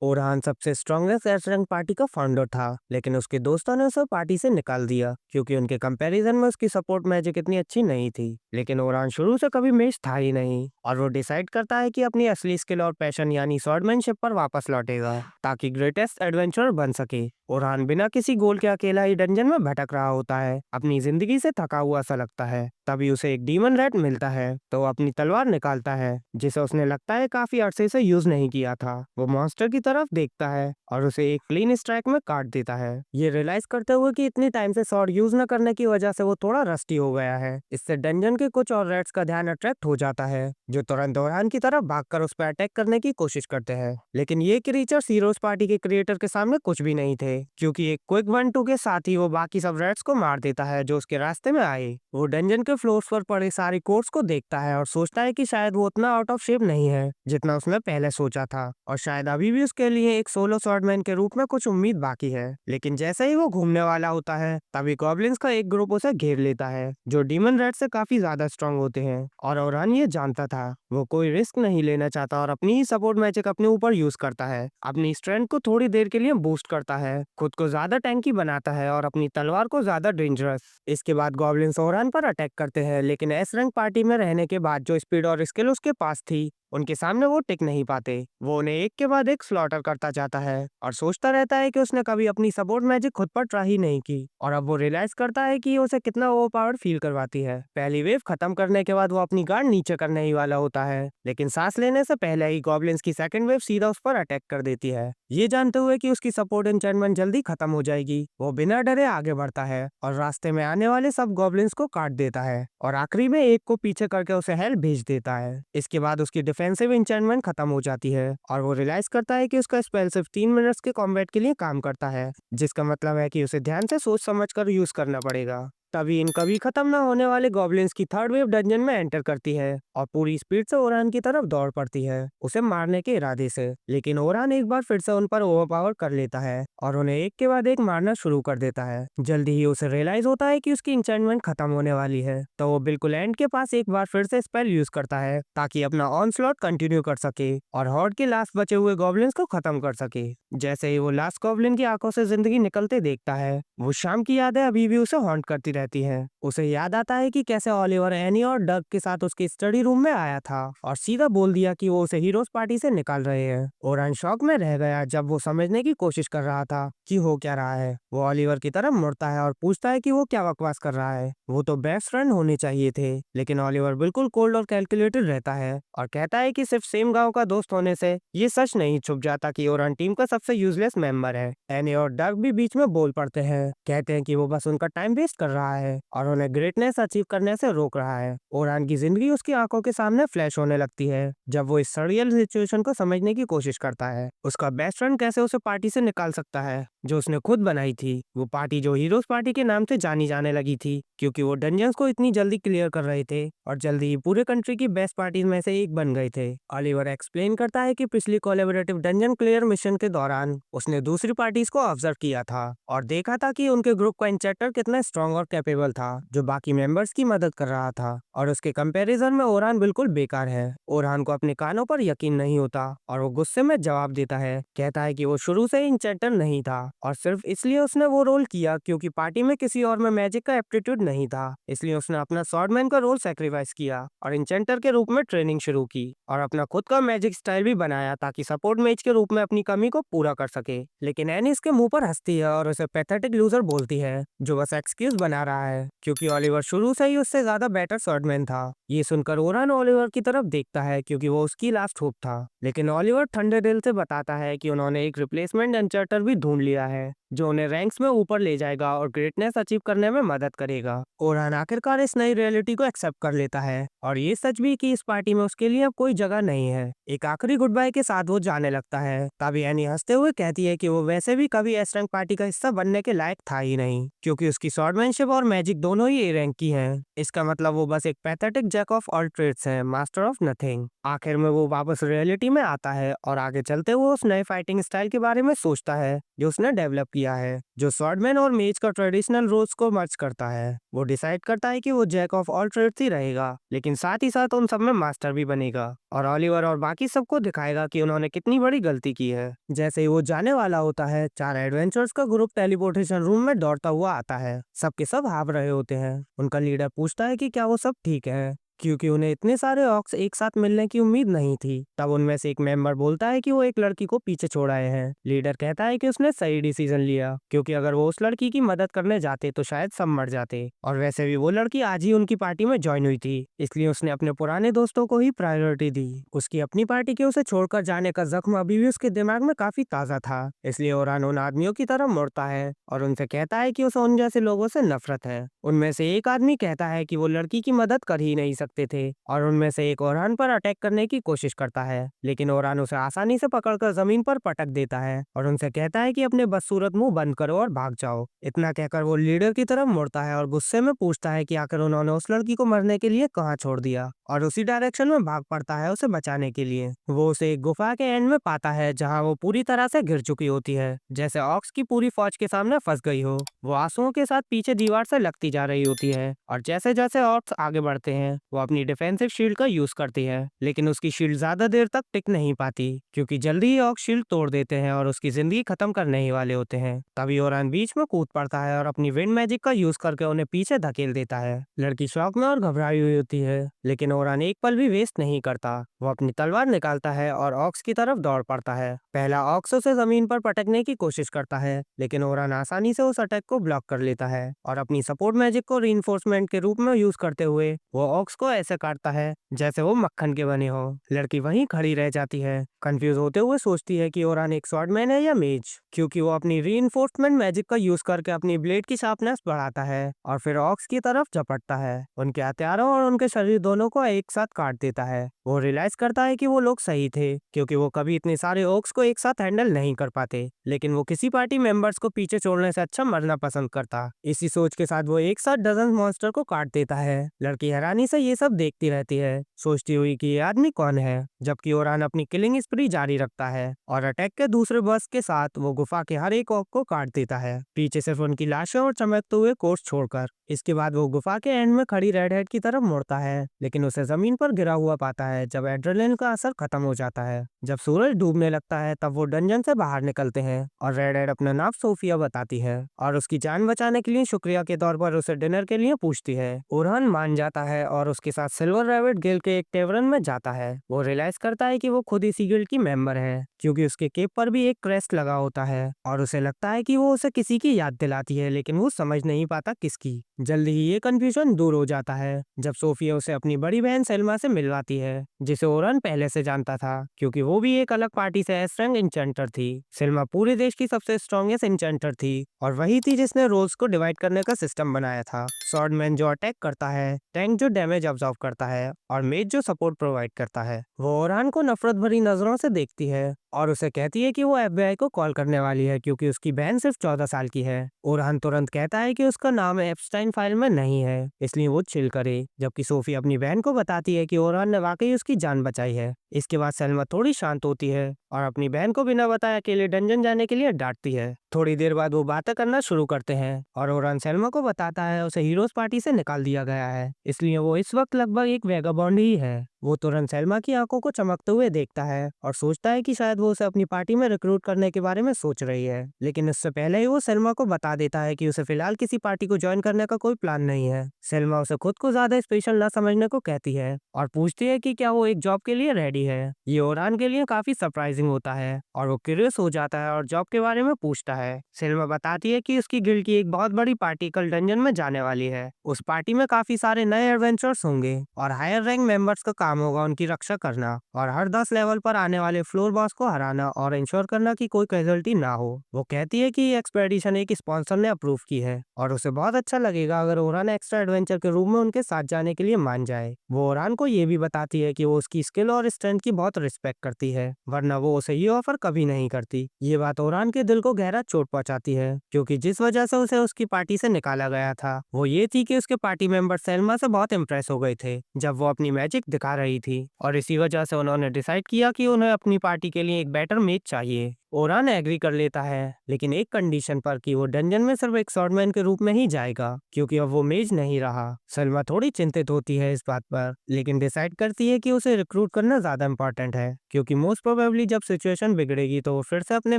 ओरहान सबसे strongest S rank party का founder था, लेकिन उसके दोस्तों ने उसे पार्टी से निकाल दिया क्योंकि उनके कंपैरिजन में उसकी सपोर्ट मैजिक इतनी अच्छी नहीं थी। लेकिन ओरहान शुरू से कभी मेच था ही नहीं और वो डिसाइड करता है कि अपनी असली स्किल और पैशन यानी स्वॉर्डमैनशिप पर वापस लौटेगा ताकि ग्रेटेस्ट एडवेंचरर बन सके। ओरहान बिना किसी गोल के अकेला ही डंजन में भटक रहा होता है, अपनी जिंदगी से थका हुआ सा लगता है। तभी उसे एक डीमन रैट मिलता है तो वो अपनी तलवार निकालता है जिसे उसने लगता है काफी अरसे से यूज नहीं किया था। वो मॉन्स्टर की तरफ देखता है और उसे एक क्लीन स्ट्राइक में काट देता है, ये रियलाइज करते हुए कि इतनी टाइम से स्वॉर्ड यूज न करने की वजह से वो थोड़ा रस्टी हो गया है। इससे डंजन के कुछ और रैट्स का ध्यान अट्रैक्ट हो जाता है जो तुरंत ओरहान की तरफ भागकर उस पर अटैक करने की कोशिश करते हैं। लेकिन ये क्रीचर्स हीरोज पार्टी के क्रिएटर के सामने कुछ भी नहीं थे क्योंकि एक क्विक 1-2 के साथ ही वो बाकी सब रैट्स को मार देता है जो उसके रास्ते में आए। वो डंजन के फ्लोर्स पर पड़े सारी कोर्स को देखता है और सोचता है कि शायद वो उतना आउट ऑफ शेप नहीं है जितना उसने पहले सोचा था और शायद अभी भी उसके लिए एक सोलो स्वॉर्डमैन के रूप में कुछ उम्मीद बाकी है। लेकिन जैसे ही वो घूमने वाला होता है तभी गॉब्लिन्स का एक ग्रुप उसे घेर लेता है जो डीमन रैट से काफी ज्यादा स्ट्रांग होते हैं और ओरहान ये जानता था। वो कोई रिस्क नहीं लेना चाहता और अपनी ही सपोर्ट मैजिक अपने ऊपर यूज करता है, अपनी स्ट्रेंथ को थोड़ी देर के लिए बूस्ट करता है, खुद को ज्यादा टैंकी बनाता है और अपनी तलवार को ज्यादा डेंजरस। इसके बाद गॉब्लिन्स ओरहान पर अटैक करते हैं, लेकिन एस रैंक पार्टी में रहने के बाद जो स्पीड और स्किल उसके पास थी उनके सामने वो टिक नहीं पाते। वो उन्हें एक के बाद एक स्लॉटर करता जाता है और सोचता रहता है कि उसने कभी अपनी सपोर्ट मैजिक खुद पर ट्राई ही नहीं की और अब वो रियलाइज करता है कि ये उसे कितना ओवरपावर्ड फील करवाती है। पहली वेव खत्म करने के बाद वो अपनी गार्ड नीचे करने ही वाला होता है, लेकिन सांस लेने से पहले ही गॉब्लिन्स की सेकंड वेव सीधा उस पर अटैक कर देती है। ये जानते हुए कि उसकी सपोर्ट एन्चेंटमेंट जल्दी खत्म हो जाएगी, वो बिना डरे आगे बढ़ता है और रास्ते में आने वाले सब गॉब्लिन्स को काट देता है और आखिरी में एक को पीछे करके उसे हेल भेज देता है। इसके बाद उसकी डिफेंसिव एन्चेंटमेंट खत्म हो जाती है और वो रियलाइज करता है कि उसका स्पेल सिर्फ 3 मिनट्स के कॉम्बैट के लिए काम करता है, जिसका मतलब है कि उसे ध्यान से सोच समझ कर यूज करना पड़ेगा। तभी इन कभी खत्म ना होने वाले गॉब्लिन्स की थर्ड वेव डंजन में एंटर करती है और पूरी स्पीड से ओरान की तरफ दौड़ पड़ती है उसे मारने के इरादे से। लेकिन ओरान एक बार फिर से उन पर ओवरपावर कर लेता है और उन्हें एक के बाद एक मारना शुरू कर देता है। जल्दी ही उसे रियलाइज होता है कि उसकी इंचेंटमेंट खत्म होने वाली है, तो वो बिल्कुल एंड के पास एक बार फिर से स्पेल यूज करता है ताकि अपना ऑन स्लॉट कंटिन्यू कर सके और हॉर्ड के लास्ट बचे हुए गॉब्लिन्स को खत्म कर सके। जैसे ही वो लास्ट गॉब्लिन की आंखों से जिंदगी निकलते देखता है, वो शाम की यादें अभी भी उसे हॉन्ट करती रहती हैं। उसे याद आता है कि कैसे ओलिवर एनी और डग के साथ उसके स्टडी रूम में आया था और सीधा बोल दिया कि वो उसे हीरोज पार्टी से निकाल रहे हैं। ओरन शॉक में रह गया जब वो समझने की कोशिश कर रहा था कि हो क्या रहा है। वो ओलिवर की तरफ मुड़ता है और पूछता है कि वो क्या बकवास कर रहा है, वो तो बेस्ट फ्रेंड होने चाहिए थे। लेकिन ओलिवर बिल्कुल कोल्ड और कैलकुलेटेड रहता है और कहता है कि सिर्फ सेम गांव का दोस्त होने से ये सच नहीं छुप जाता कि ओरन टीम का सबसे यूजलेस मेंबर है। एनी और डग भी बीच में बोल पड़ते हैं, कहते हैं कि वो बस उनका टाइम वेस्ट कर रहा है और उन्हें ग्रेटनेस अचीव करने से रोक रहा है। ओरान की जिंदगी उसकी आंखों के सामने फ्लैश होने लगती है जब वो इस सरियल सिचुएशन को समझने की कोशिश करता है। उसका बेस्ट फ्रेंड कैसे उसे पार्टी से निकाल सकता है जो उसने खुद बनाई थी, वो पार्टी जो हीरोज पार्टी के नाम से जानी जाने लगी थी क्योंकि वो डंजन्स को इतनी जल्दी क्लियर कर रहे थे और जल्दी ही पूरे कंट्री की बेस्ट पार्टीज में से एक बन गए थे। ऑलिवर एक्सप्लेन करता है कि पिछली कोलैबोरेटिव डंजन क्लियर मिशन के दौरान उसने दूसरी पार्टीज को ऑब्जर्व किया था और देखा था कि उनके ग्रुप का इंचेक्टर कितना स्ट्रांग और कैपेबल था जो बाकी मेंबर्स की मदद कर रहा था और उसके कंपैरिजन में ओरान बिल्कुल बेकार है। ओरान को अपने कानों पर यकीन नहीं होता और वो गुस्से में जवाब देता है, कहता है कि वो शुरू से ही इंचेक्टर नहीं था और सिर्फ इसलिए उसने वो रोल किया क्योंकि पार्टी में किसी और में मैजिक का एप्टीट्यूड नहीं था, इसलिए उसने अपना स्वॉर्डमैन का रोल सैक्रिफाइस किया और इंचेंटर के रूप में ट्रेनिंग शुरू की और अपना खुद का मैजिक स्टाइल भी बनाया ताकि सपोर्ट मैच के रूप में अपनी कमी को पूरा कर सके। लेकिन एनी इसके मुंह पर हंसती है और उसे पैथेटिक लूजर बोलती है जो बस एक्सक्यूज बना रहा है क्योंकि ओलिवर शुरू से ही उससे ज्यादा बेटर स्वॉर्डमैन था। ये सुनकर ओरान ओलिवर की तरफ देखता है क्योंकि वो उसकी लास्ट होप था, लेकिन ओलिवर ठंडे दिल से बताता है कि उन्होंने एक रिप्लेसमेंट एंचर्टर भी ढूंढ लिया है जो उन्हें रैंक्स में ऊपर ले जाएगा और ग्रेटनेस अचीव करने में मदद करेगा। ओरान आखिरकार इस नई रियलिटी को एक्सेप्ट कर लेता है और ये सच भी कि इस पार्टी में उसके लिए अब कोई जगह नहीं है। एक आखिरी गुड बाय के साथ वो जाने लगता है। तभी एनी हंसते हुए कहती है कि वो वैसे भी कभी एस रैंक पार्टी का हिस्सा बनने के लायक था ही नहीं क्योंकि उसकी स्वॉर्डमैनशिप और मैजिक दोनों ही ए रैंक की हैं। इसका मतलब वो बस एक pathetic jack of all trades है, मास्टर ऑफ नथिंग। आखिर में वो वापस रियलिटी में आता है और आगे चलते हुए उस नए फाइटिंग स्टाइल के बारे में सोचता है जो उसने डेवलप किया है जो स्वॉर्डमैन और मेज का ट्रेडिशनल रोल्स को मर्ज करता है। वो डिसाइड करता है कि वो जैक ऑफ ऑल ट्रेड्स ही रहेगा, लेकिन साथ ही साथ उन सब में मास्टर भी बनेगा और ओलिवर और बाकी सबको दिखाएगा कि उन्होंने कितनी बड़ी गलती की है। जैसे ही वो जाने वाला होता है, 4 एडवेंचर्स का ग्रुप टेलीपोर्टेशन रूम में दौड़ता हुआ आता है। सबके सब हाफ रहे होते हैं। उनका लीडर पूछता है कि क्या वो सब ठीक है, क्योंकि उन्हें इतने सारे ऑक्स एक साथ मिलने की उम्मीद नहीं थी। तब उनमें से एक मेंबर बोलता है कि वो एक लड़की को पीछे छोड़ आए हैं। लीडर कहता है कि उसने सही डिसीजन लिया, क्योंकि अगर वो उस लड़की की मदद करने जाते तो शायद सब मर जाते, और वैसे भी वो लड़की आज ही उनकी पार्टी में ज्वाइन हुई थी, इसलिए उसने अपने पुराने दोस्तों को ही प्रायोरिटी दी। उसकी अपनी पार्टी के उसे छोड़कर जाने का जख्म अभी भी उसके दिमाग में काफी ताजा था, इसलिए ओरान उन आदमियों की तरफ मुड़ता है और उनसे कहता है कि उसे उन जैसे लोगों से नफरत है। उनमें से एक आदमी कहता है कि वो लड़की की मदद कर ही नहीं सकते थे, और उनमें से एक ओरान पर अटैक करने की कोशिश करता है, लेकिन ओरान उसे आसानी से पकड़कर जमीन पर पटक देता है और उनसे कहता है कि अपने बदसूरत मुंह बंद करो और भाग जाओ। इतना कहकर वो लीडर की तरफ मुड़ता है और गुस्से में पूछता है कि आखिर उन्होंने उस लड़की को मरने के लिए कहाँ छोड़ दिया, और उसी डायरेक्शन में भाग पड़ता है उसे बचाने के लिए। वो उसे एक गुफा के एंड में पाता है जहाँ वो पूरी तरह से घिर चुकी होती है, जैसे ऑक्स की पूरी फौज के सामने फंस गई हो। वो आंसुओं के साथ पीछे दीवार से लगती जा रही होती है, और जैसे जैसे ऑक्स आगे बढ़ते हैं वो अपनी डिफेंसिव शील्ड का यूज करती है, लेकिन उसकी शील्ड ज्यादा देर तक टिक नहीं पाती, क्योंकि जल्दी ही ऑक्स शील्ड तोड़ देते हैं और उसकी जिंदगी खत्म करने ही वाले होते हैं। तभी ओरान बीच में कूद पड़ता है और अपनी विंड मैजिक का यूज करके उन्हें पीछे धकेल देता है। लड़की शॉक में और घबराई हुई होती है, लेकिन ओरान एक पल भी वेस्ट नहीं करता। वो अपनी तलवार निकालता है और ऑक्स की तरफ दौड़ पड़ता है। पहला ऑक्स उसे जमीन पर पटकने की कोशिश करता है, लेकिन ओरान आसानी से उस अटैक को ब्लॉक कर लेता है और अपनी सपोर्ट मैजिक को रीइंफोर्समेंट के रूप में यूज करते हुए वो ऑक्स को ऐसे काटता है जैसे वो मक्खन के बने हो। लड़की वहीं खड़ी रह जाती है, कंफ्यूज होते हुए सोचती है कि ओरान एक स्वॉर्डमैन है या मेज, क्योंकि वो अपनी रीइंफोर्समेंट मैजिक का यूज करके अपनी ब्लेड की शार्पनेस बढ़ाता है और फिर ऑक्स की तरफ झपटता है, उनके हथियारों और उनके शरीर दोनों को एक साथ काट देता है। वो रियलाइज करता है कि वो लोग सही थे, क्योंकि वो कभी इतने सारे ओक्स को एक साथ हैंडल नहीं कर पाते, लेकिन वो किसी पार्टी मेंबर्स को पीछे छोड़ने से अच्छा मरना पसंद करता। इसी सोच के साथ वो एक साथ डजन मॉन्स्टर को काट देता है। लड़की हैरानी से ये सब देखती रहती है, सोचती हुई कि ये आदमी कौन है, जबकि ओरान अपनी किलिंग स्प्री जारी रखता है और अटैक के दूसरे बर्स्ट के साथ वो गुफा के हर एक ओक को काट देता है, पीछे सिर्फ उनकी लाशें और चमकते हुए कोर्स छोड़कर। इसके बाद वो गुफा के एंड में खड़ी रेड हेड की तरफ मुड़ता है, लेकिन उसे जमीन पर गिरा हुआ पाता है जब एड्रेनलिन का असर खत्म हो जाता है। जब सूरज डूबने लगता है तब वो डंजन से बाहर निकलते हैं और रेड हेड अपना नाम सोफिया बताती है और उसकी जान बचाने के लिए शुक्रिया के तौर पर उसे डिनर के लिए पूछती है। ओरहन मान जाता है और उसके साथ सिल्वर रैबिट गिल्ड के एक टेवरन में जाता है। वो रियलाइज करता है कि वो खुद इसी गिल्ड की मेंबर है, क्योंकि उसके केप पर भी एक क्रेस्ट लगा होता है और उसे लगता है कि वो उसे किसी की याद दिलाती है, लेकिन वो समझ नहीं पाता किसकी। जल्दी ही ये कंफ्यूजन दूर हो जाता है जब सोफिया उसे अपनी बड़ी बहन सेल्मा से मिलवाती है, जिसे ओरहन पहले से जानता था, क्योंकि वो भी एक अलग पार्टी से एस रैंक इंचेंटर थी। सेल्मा पूरे देश की सबसे स्ट्रॉन्गेस्ट इंचेंटर थी और वही थी जिसने रोल्स को डिवाइड करने का सिस्टम बनाया था। स्वॉर्डमैन जो अटैक करता है, टैंक जो डैमेज ऑब्जॉर्व करता है और मेज जो सपोर्ट प्रोवाइड करता है। वो ओरहन को नफरत भरी नजरों से देखती है और उसे कहती है कि वो एफबीआई को कॉल करने वाली है, क्योंकि उसकी बहन सिर्फ 14 साल की है। ओरहन तुरंत कहता है कि उसका नाम एप्स्टाइन फाइल में नहीं है, इसलिए वो चिल करे, जबकि सोफी अपनी बहन को बताती है कि ओरहन ने वाकई उसकी जान बचाई है। इसके बाद सेल्मा थोड़ी शांत होती है और अपनी बहन को बिना बताए अकेले डंजन जाने के लिए डांटती है। थोड़ी देर बाद वो बातें करना शुरू करते हैं और ओरहन सेल्मा को बताता है उसे हीरोज पार्टी से निकाल दिया गया है, इसलिए वो इस वक्त लगभग एक वेगाबॉन्ड ही है। वो तुरंत सेल्मा की आंखों को चमकते हुए देखता है और सोचता है कि शायद वो उसे अपनी पार्टी में रिक्रूट करने के बारे में सोच रही है, लेकिन इससे पहले ही वो सेल्मा को बता देता है कि उसे फिलहाल किसी पार्टी को ज्वाइन करने का कोई प्लान नहीं है। सेल्मा उसे खुद को ज्यादा स्पेशल न समझने को कहती है और पूछती है कि क्या वो एक जॉब के लिए रेडी है। ये ओरहन के लिए काफी सरप्राइजिंग होता है और वो क्यूरियस हो जाता है और जॉब के बारे में पूछता है। सेल्मा बताती है कि उसकी गिल्ड की एक बहुत बड़ी पार्टी कल डंजन में जाने वाली है। उस पार्टी में काफी सारे नए एडवेंचर्स होंगे और हायर रैंक मेंबर्स का काम होगा उनकी रक्षा करना और हर 10 लेवल पर आने वाले फ्लोर बॉस को हराना और इंश्योर करना कि कोई कैजुअल्टी ना हो। वो कहती है कि ये एक्सपेडिशन एक स्पॉन्सर ने अप्रूव की है और उसे बहुत अच्छा लगेगा अगर ओरहन एक्स्ट्रा एडवेंचर के रूप में उनके साथ जाने के लिए मान जाए। वो ओरहन को ये भी बताती है कि वो उसकी स्किल और स्ट्रेंथ की बहुत रिस्पेक्ट करती है, वरना वो उसे ये ऑफर कभी नहीं करती। ये बात ओरहन के दिल को गहरा चोट पहुंचाती है, क्योंकि जिस वजह से उसे उसकी पार्टी से निकाला गया था वो ये थी कि उसके पार्टी मेंबर सेल्मा से बहुत इम्प्रेस हो गए थे जब वो अपनी मैजिक दिखा रही थी, और इसी वजह से उन्होंने डिसाइड किया कि उन्हें अपनी पार्टी के लिए एक बेटर मेच चाहिए। ओरान एग्री कर लेता है, लेकिन एक कंडीशन पर कि वो डंजन में सिर्फ एक स्वॉर्डमैन के रूप में ही जाएगा, क्योंकि अब वो मेज नहीं रहा। सलमा थोड़ी चिंतित होती है इस बात पर, लेकिन डिसाइड करती है कि उसे रिक्रूट करना ज्यादा इम्पोर्टेंट है, क्योंकि मोस्ट प्रोबेबली जब सिचुएशन बिगड़ेगी तो वो फिर से अपने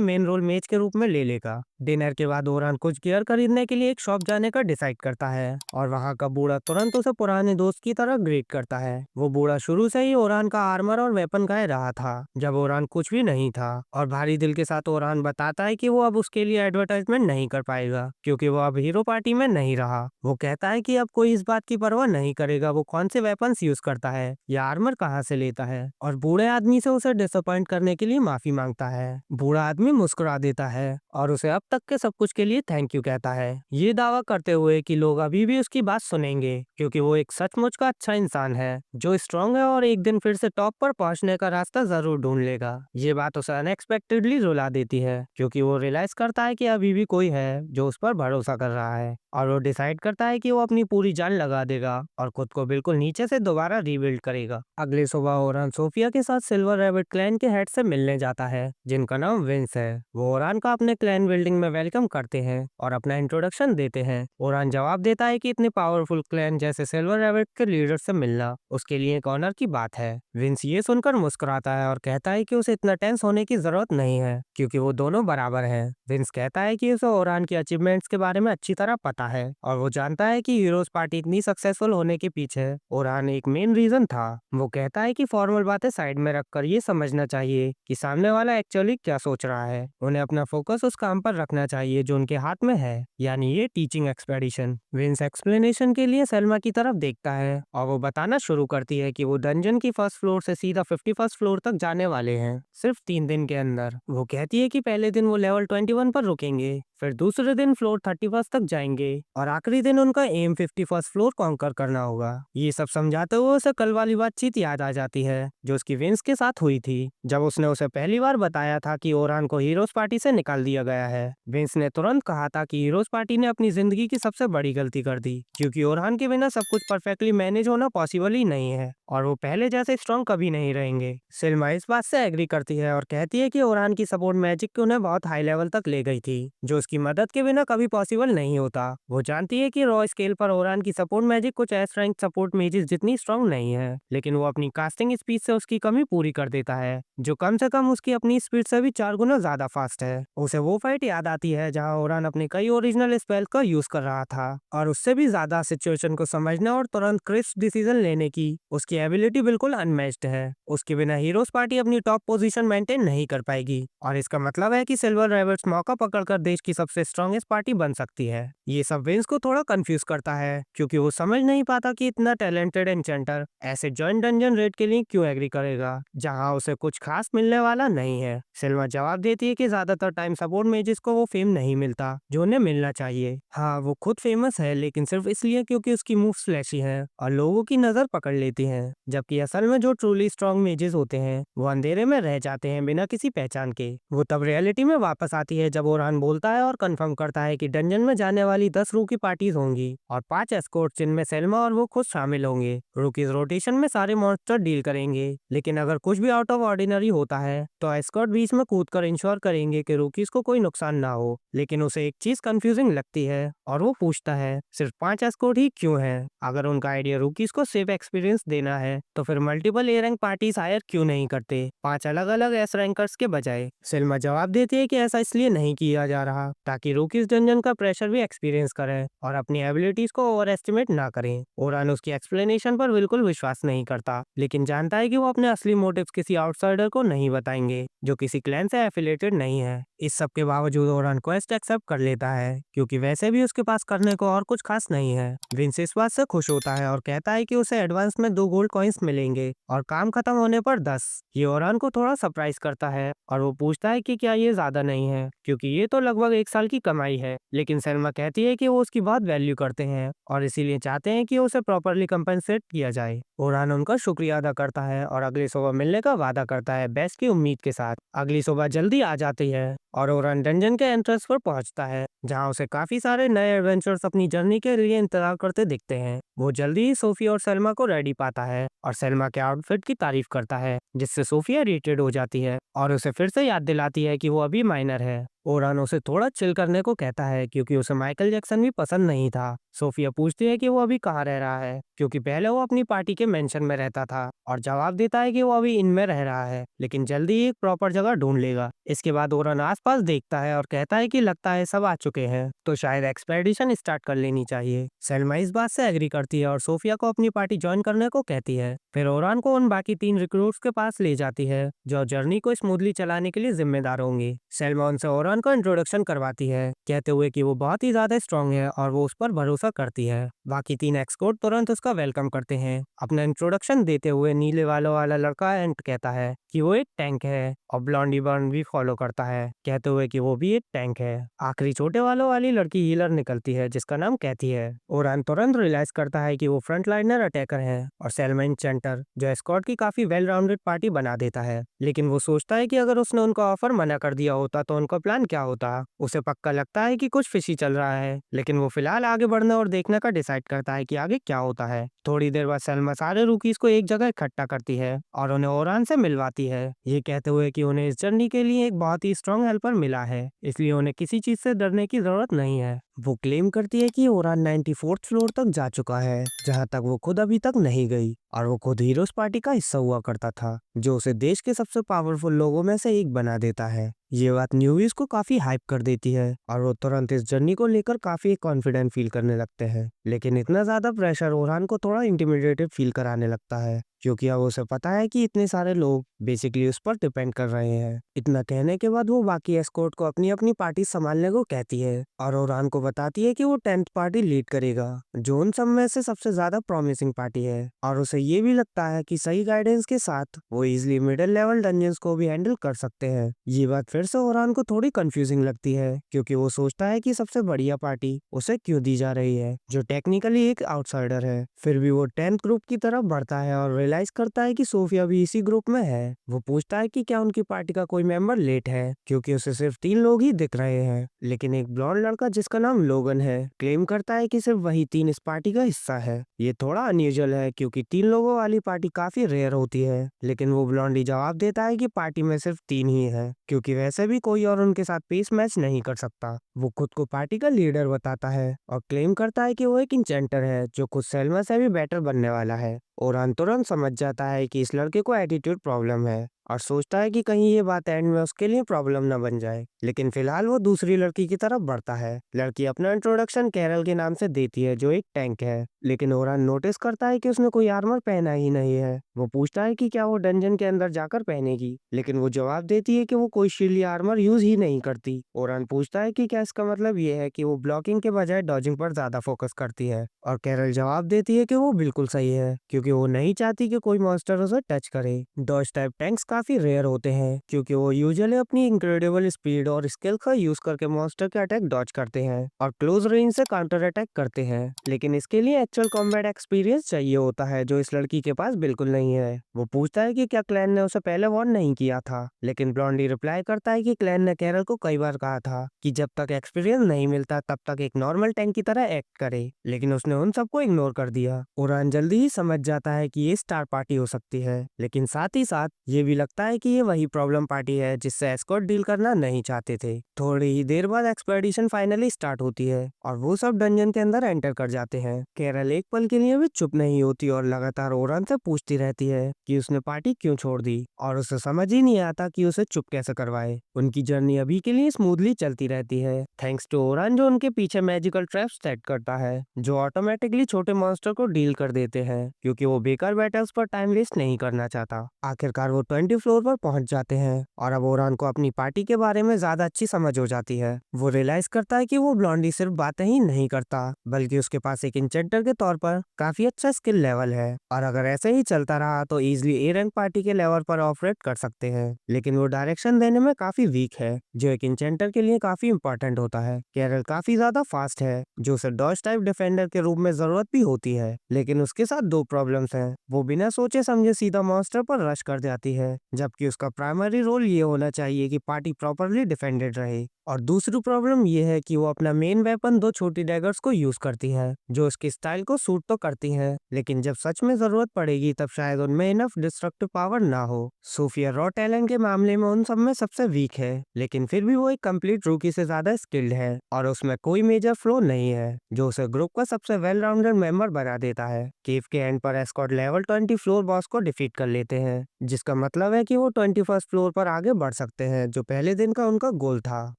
मेन रोल मेज के रूप में ले लेगा। डिनर के बाद ओरान कुछ गियर खरीदने के लिए एक शॉप जाने का डिसाइड करता है, और वहाँ का बूढ़ा तुरंत उसे पुराने दोस्त की तरह ग्रीट करता है। वो बूढ़ा शुरू से ही ओरान का आर्मर और वेपन गाय रहा था, जब ओरान कुछ भी नहीं था, और भारी दिल के साथ ओरान बताता है कि वो अब उसके लिए एडवर्टाइजमेंट नहीं कर पाएगा, क्योंकि वो अब हीरो पार्टी में नहीं रहा। वो कहता है कि अब कोई इस बात की परवाह नहीं करेगा वो कौन से वेपन्स यूज करता है या आर्मर कहाँ से लेता है, और बूढ़े आदमी से उसे डिसअपॉइंट करने के लिए माफी मांगता है। बूढ़ा आदमी मुस्कुरा देता है और उसे अब तक के सब कुछ के लिए थैंक यू कहता है, ये दावा करते हुए कि लोग अभी भी उसकी बात सुनेंगे, क्योंकि वो एक सचमुच का अच्छा इंसान है जो स्ट्रांग है और एक दिन फिर से टॉप पर पहुंचने का रास्ता जरूर ढूंढ लेगा। ये बात उसे अनएक्सपेक्टेडली रुला देती है, क्योंकि वो रियलाइज करता है कि अभी भी कोई है जो उस पर भरोसा कर रहा है, और वो डिसाइड करता है कि वो अपनी पूरी जान लगा देगा और खुद को बिल्कुल नीचे से दोबारा रीबिल्ड करेगा। अगले सुबह ओरान सोफिया के साथ सिल्वर रैबिट क्लैन के हेड से मिलने जाता है, जिनका नाम विंस है। वो ओरान का अपने क्लैन बिल्डिंग में वेलकम करते हैं और अपना इंट्रोडक्शन देते हैं। ओरान जवाब देता है कि इतने पावरफुल क्लैन जैसे सिल्वर रैबिट के लीडर से मिलना उसके लिए एक ऑनर की बात है। विंस ये सुनकर मुस्कुराता है और कहता है कि उसे इतना टेंस होने की जरूरत नहीं है, क्योंकि वो दोनों बराबर हैं। विंस कहता है कि उसे ओरान की अचीवमेंट्स के बारे में अच्छी तरह पता है, और वो जानता है कि हीरोज पार्टी इतनी सक्सेसफुल होने के पीछे ओरान एक मेन रीजन था। वो कहता है कि फॉर्मल बातें साइड में रखकर ये समझना चाहिए कि सामने वाला एक्चुअली क्या सोच रहा है। उन्हें अपना फोकस उस काम पर रखना चाहिए जो उनके हाथ में है, यानी ये टीचिंग एक्सपेडिशन। विंस एक्सप्लेनेशन के लिए सलमा की तरफ देखता है और वो बताना शुरू करती है कि वो डंजन की फर्स्ट फ्लोर से सीधा 51st फ्लोर तक जाने वाले हैं, सिर्फ 3 दिन के अंदर। वो कहती है कि पहले दिन वो लेवल 21 पर रुकेंगे, फिर दूसरे दिन फ्लोर 31 तक जाएंगे, और आखिरी दिन उनका एम 51st फ्लोर कॉन्कर करना होगा। ये सब समझाते हुए उसे कल वाली बातचीत याद आ जाती है जो उसकी विंस के साथ हुई थी, जब उसने उसे पहली बार बताया था कि ओरान को हीरोज पार्टी से निकाल दिया गया है। विंस ने तुरंत कहा था कि हीरोज पार्टी ने अपनी जिंदगी की सबसे बड़ी गलती कर दी, क्योंकि ओरान के बिना सब कुछ परफेक्टली मैनेज होना पॉसिबल ही नहीं है, और वो पहले जैसे स्ट्रॉन्ग कभी नहीं रहेंगे। सिल्मा इस बात से एग्री करती है और कहती है कि ओरान की सपोर्ट मैजिक उन्हें बहुत हाई लेवल तक ले गई थी, जो उसकी मदद के बिना कभी पॉसिबल नहीं होता। वो जानती है कि रॉ स्केल पर ओरान की सपोर्ट मैजिक कुछ एस रैंक सपोर्ट मेजिस जितनी स्ट्रॉन्ग नहीं है, लेकिन वो अपनी कास्टिंग स्पीड से उसकी कमी पूरी कर देता है, जो कम से कम उसकी अपनी स्पीड से भी 4 गुना ज्यादा फास्ट है। उसे वो फाइट याद आती है जहाँ ओरान अपने कई ओरिजिनल स्पेल का यूज कर रहा था, और उससे भी ज्यादा सिचुएशन को समझने और तुरंत क्रिस्प डिसीजन लेने की उसकी एबिलिटी बिल्कुल अनमैच्ड है। उसके बिना हीरोज पार्टी अपनी टॉप पोजीशन मेंटेन नहीं कर पाएगी, और इसका मतलब है कि सिल्वर रैबिट्स मौका पकड़कर देश की सबसे स्ट्रॉन्गेस्ट पार्टी बन सकती है। ये सब विंस को थोड़ा कंफ्यूज करता है, क्योंकि वो समझ नहीं पाता कि इतना टैलेंटेड एन्चेंटर ऐसे जॉइंट डंजन रेड के लिए क्यों एग्री करेगा, जहां उसे कुछ खास मिलने वाला नहीं है। सिल्वा जवाब देती है कि ज्यादातर टाइम सपोर्ट मेजिस को वो फेम नहीं मिलता जो उन्हें मिलना चाहिए। हाँ, वो खुद फेमस है, लेकिन सिर्फ इसलिए क्योंकि उसकी मूव्स फ्लैशी है और लोगों की नजर पकड़ लेती हैं, जबकि असल में जो ट्रूली स्ट्रॉन्ग मेजेस होते हैं वो अंधेरे में रह जाते हैं बिना किसी पहचान के। वो तब रियलिटी में वापस आती है जब ओरान बोलता है और कंफर्म करता है कि डंजन में जाने वाली 10 रू की पार्टीज होंगी और 5 एस्कॉर्ट, जिनमें सेल्मा और वो खुद शामिल होंगे। रूकीज रोटेशन में सारे मॉन्स्टर डील करेंगे, लेकिन अगर कुछ भी आउट ऑफ ऑर्डिनरी होता है तो एस्कॉर्ट बीच में कूदकर इंश्योर करेंगे कि रूकीज को कोई नुकसान ना हो। लेकिन उसे एक चीज कंफ्यूजिंग लगती है और वो पूछता है सिर्फ 5 एस्कॉर्ट ही क्यों है? अगर उनका आइडिया रूकीज को सेफ एक्सपीरियंस देना है तो फिर multiple A rank parties higher क्यों नहीं करते, 5 अलग अलग एस रैंकर्स के बजाय? सिल्मा जवाब देती है कि ऐसा इसलिए नहीं किया जा रहा ताकि रूकीज डंजन का प्रेशर भी एक्सपीरियंस करें और अपनी एबिलिटीज को ओवर एस्टिमेट ना करें। ओरान उसकी एक्सप्लेनेशन पर बिल्कुल विश्वास नहीं करता, लेकिन जानता है कि वो अपने असली मोटिव्स किसी आउटसाइडर को नहीं बताएंगे जो किसी क्लैन से एफिलेटेड नहीं है। इस सब के बावजूद ओरान क्वेस्ट एक्सेप्ट कर लेता है, क्योंकि वैसे भी उसके पास करने को और कुछ खास नहीं है। विंस इस बात से खुश होता है और कहता है कि उसे एडवांस में 2 गोल्ड कॉइन्स मिलेंगे और काम खत्म होने पर 10। ये ओरान को थोड़ा सरप्राइज करता है और वो पूछता है कि क्या ये ज्यादा नहीं है, क्योंकि ये तो लगभग 1 साल की कमाई है। लेकिन सलमा कहती है कि वो उसकी बहुत वैल्यू करते हैं और इसीलिए चाहते हैं कि उसे प्रॉपरली कंपेंसेट किया जाए। ओरान उनका शुक्रिया अदा करता है और अगली सुबह मिलने का वादा करता है, बेस्ट की उम्मीद के साथ। अगली सुबह जल्दी आ जाती है और ओरान डंजन के एंट्रेंस पर पहुंचता है, जहां उसे काफी सारे नए एडवेंचर्स अपनी जर्नी के लिए इंतजार करते दिखते हैं। वो जल्दी ही सोफिया और सलमा को रेडी पाता है और सलमा के आउटफिट की तारीफ करता है, जिससे सोफिया इरिटेट हो जाती है और उसे फिर से याद दिलाती है कि वो अभी माइनर है। ओरान उसे थोड़ा चिल करने को कहता है क्योंकि उसे माइकल जैक्सन भी पसंद नहीं था। सोफिया पूछती है कि वो अभी कहाँ रह रहा है, क्योंकि पहले वो अपनी पार्टी के मेंशन में रहता था, और जवाब देता है कि वो अभी इनमें रह रहा है लेकिन जल्दी ही एक प्रॉपर जगह ढूंढ लेगा। इसके बाद ओरान आसपास देखता है और कहता है कि लगता है सब आ चुके हैं, तो शायद एक्सपेडिशन स्टार्ट कर लेनी चाहिए। सेल्मा इस बात से एग्री करती है और सोफिया को अपनी पार्टी ज्वाइन करने को कहती है। फिर ओरान को उन बाकी 3 रिक्रूट्स के पास ले जाती है जो जर्नी को स्मूथली चलाने के लिए जिम्मेदार होंगे। सेल्मा उनसे ओरान को इंट्रोडक्शन करवाती है, कहते हुए कि वो बहुत ही ज्यादा स्ट्रांग है और वो उस पर भरोसा करती है। बाकी 3 एक्सकोर्ट तुरंत उसका वेलकम करते हैं। अपना इंट्रोडक्शन देते हुए नीले बालों वाला लड़का एंट कहता है कि वो एक टैंक है, और ब्लॉन्डी बर्न भी फॉलो करता है, कहते हुए कि वो भी एक टैंक है। आखिरी छोटे वालों वाली लड़की हीलर निकलती है जिसका नाम कैथी है। ओरान तुरंत रियलाइज करता है कि वो फ्रंटलाइनर अटैकर है और सेलमैन चेंटर जो एस्कॉर्ट की काफी वेल राउंडेड पार्टी बना देता है। लेकिन वो सोचता है कि अगर उसने उनका ऑफर मना कर दिया होता तो उनका प्लान क्या होता। उसे पक्का लगता है कि कुछ फिशी चल रहा है, लेकिन वो फिलहाल आगे बढ़ने और देखने का डिसाइड करता है कि आगे क्या होता है। थोड़ी देर बाद सेल्मा सारे रूकीज को एक जगह इकट्ठा करती है और उन्हें ओरान से मिलवाती है, ये कहते हुए कि उन्हें इस जर्नी के लिए एक बहुत ही स्ट्रॉन्ग हेल्पर मिला है, इसलिए उन्हें किसी चीज से डरने की जरूरत नहीं है। वो क्लेम करती है कि ओरान 94th फ्लोर तक जा चुका है, जहाँ तक वो खुद अभी तक नहीं गई, और वो खुद हीरोज पार्टी का हिस्सा हुआ करता था, जो उसे देश के सबसे पावरफुल लोगों में से एक बना देता है। ये बात न्यूज़ को काफी हाइप कर देती है और वो तुरंत इस जर्नी को लेकर काफी कॉन्फिडेंट फील करने लगते हैं। लेकिन इतना ज्यादा प्रेशर ओरान को थोड़ा इंटिमिडेटेड फील कराने लगता है, क्योंकि अब उसे पता है कि इतने सारे लोग बेसिकली उस पर डिपेंड कर रहे हैं। इतना कहने के बाद वो बाकी एस्कॉर्ट को अपनी अपनी पार्टी संभालने को कहती है और ओरान को बताती है कि वो 10th पार्टी लीड करेगा, जो उन सब में से सबसे ज्यादा प्रॉमिसिंग पार्टी है, और उसे ये भी लगता है कि सही गाइडेंस के साथ वो इजिली मिडिल लेवल डंजन्स को भी हैंडल कर सकते हैं। ये बात फिर से ओरान को थोड़ी कंफ्यूजिंग लगती है, क्योंकि वो सोचता है कि सबसे बढ़िया पार्टी उसे क्यों दी जा रही है, जो टेक्निकली एक आउटसाइडर है। फिर भी वो 10th ग्रुप की तरफ बढ़ता है और रियलाइज करता है कि सोफिया भी इसी ग्रुप में है। वो पूछता है कि क्या उनकी पार्टी का कोई मेंबर लेट है, क्योंकि उसे सिर्फ 3 लोग ही दिख रहे हैं। लेकिन एक ब्लॉन्ड लड़का जिसका नाम लोगन है क्लेम करता है कि सिर्फ वही 3 इस पार्टी का हिस्सा है। ये थोड़ा अनयूजुअल है क्योंकि 3 लोगों वाली पार्टी काफी रेयर होती है, लेकिन वो ब्लॉन्डी जवाब देता है कि पार्टी में सिर्फ 3 ही है, क्योंकि वैसे भी कोई और उनके साथ पेस मैच नहीं कर सकता। वो खुद को पार्टी का लीडर बताता है और क्लेम करता है कि वो एक इंचेंटर है जो खुद सेल्मा से भी बेटर बनने वाला है। ओरान तुरंत समझ जाता है कि इस लड़के को एटीट्यूड प्रॉब्लम है और सोचता है कि कहीं ये बात एंड में उसके लिए प्रॉब्लम न बन जाए। लेकिन फिलहाल वो दूसरी लड़की की तरफ बढ़ता है। लड़की अपना इंट्रोडक्शन कैरल के नाम से देती है, जो एक टैंक है, लेकिन ओरान नोटिस करता है कि उसने कोई आर्मर पहना ही नहीं है। वो पूछता है कि क्या वो डंजन के अंदर जाकर पहनेगी, लेकिन वो जवाब देती है कि वो कोई शील्ड या आर्मर यूज ही नहीं करती। ओरान पूछता है कि क्या इसका मतलब ये है कि वो ब्लॉकिंग के बजाय डॉजिंग पर ज्यादा फोकस करती है, और कैरल जवाब देती है कि वो बिल्कुल सही है, क्योंकि वो नहीं चाहती कि कोई मॉन्स्टर उसे टच करे। डॉज टाइप टैंक्स काफी रेयर होते हैं, क्योंकि वो यूजुअली अपनी इनक्रेडिबल स्पीड और स्किल का यूज करके मॉन्स्टर के अटैक डॉज करते हैं और क्लोज रेंज से काउंटर अटैक करते हैं। लेकिन इसके लिए एक्चुअल कॉम्बैट एक्सपीरियंस चाहिए होता है, जो इस लड़की के पास बिल्कुल नहीं है। वो पूछता है कि क्या क्लैन ने उसे पहले वार्न नहीं किया था, लेकिन ब्लॉन्डी रिप्लाई करता है कि क्लैन ने कैरल को कई बार कहा था कि जब तक एक्सपीरियंस नहीं मिलता तब तक एक नॉर्मल टैंक की तरह एक्ट करे, लेकिन उसने उन सबको इग्नोर कर दिया। ओरान जल्दी ही समझ जाता है कि ये स्टार पार्टी हो सकती है, लेकिन साथ ही साथ ये भी लगता है कि ये वही प्रॉब्लम पार्टी है जिससे एस्कॉर्ट डील करना नहीं चाहते थे। थोड़ी ही देर बाद एक्सपेडिशन फाइनली स्टार्ट होती है और वो सब डंजन के अंदर एंटर कर जाते हैं। कैरल एक पल के लिए भी चुप नहीं होती और लगातार ओरान से पूछती रहती है कि उसने पार्टी क्यों छोड़ दी, और उसे समझ ही नहीं आता कि उसे चुप कैसे करवाए। उनकी जर्नी अभी के लिए स्मूथली चलती रहती है, थैंक्स टू ओरान जो उनके पीछे मैजिकल ट्रैप्स सेट करता है, जो ऑटोमेटिकली छोटे मॉन्स्टर को डील कर देते हैं, क्योंकि वो बेकार बैटल्स पर टाइम वेस्ट नहीं करना चाहता। आखिरकार वो 20 फ्लोर पर पहुंच जाते हैं और अब ओरान को अपनी पार्टी के बारे में ज्यादा अच्छी समझ हो जाती है। वो रियलाइज करता है कि वो ब्लॉन्डी सिर्फ बातें ही नहीं करता, बल्कि उसके पास एक इंचेंटर के तौर पर काफी अच्छा स्किल लेवल है, और अगर ऐसे ही चलता रहा तो इजिली ए रैंक पार्टी के लेवल पर ऑपरेट कर सकते हैं। लेकिन वो डायरेक्शन देने में काफी वीक है, जो एक इंचेंटर के लिए काफी इंपॉर्टेंट होता है। कैरल काफी ज्यादा फास्ट है, जो उसे डॉज टाइप डिफेंडर के रूप में जरूरत भी होती है, लेकिन उसके साथ 2 प्रॉब्लम्स हैं। वो बिना सोचे समझे सीधा मॉन्स्टर पर रश कर जाती है, जबकि उसका प्राइमरी रोल ये होना चाहिए कि पार्टी प्रॉपरली डिफेंडेड रहे। और दूसरी प्रॉब्लम ये है कि वो अपना मेन वेपन दो छोटी डैगर्स को यूज करती है जो उसकी स्टाइल को सूट तो करती हैं, लेकिन जब सच में जरूरत पड़ेगी तब शायद उनमें इनफ डिस्ट्रक्टिव पावर ना हो। सोफिया रॉ टैलेंट के मामले में उन सब में सबसे वीक है, लेकिन फिर भी वो एक कंप्लीट रूकी से ज्यादा स्किल्ड है और उसमें कोई मेजर फ्लो नहीं है जो उसे ग्रुप का सबसे वेल राउंडेड मेंबर बना देता है। केव के एंड पर एस्कॉर्ट लेवल 20 फ्लोर बॉस को डिफीट कर लेते हैं, जिसका मतलब है कि वो 21st फ्लोर पर आगे बढ़ सकते हैं, जो पहले दिन का उनका गोल था।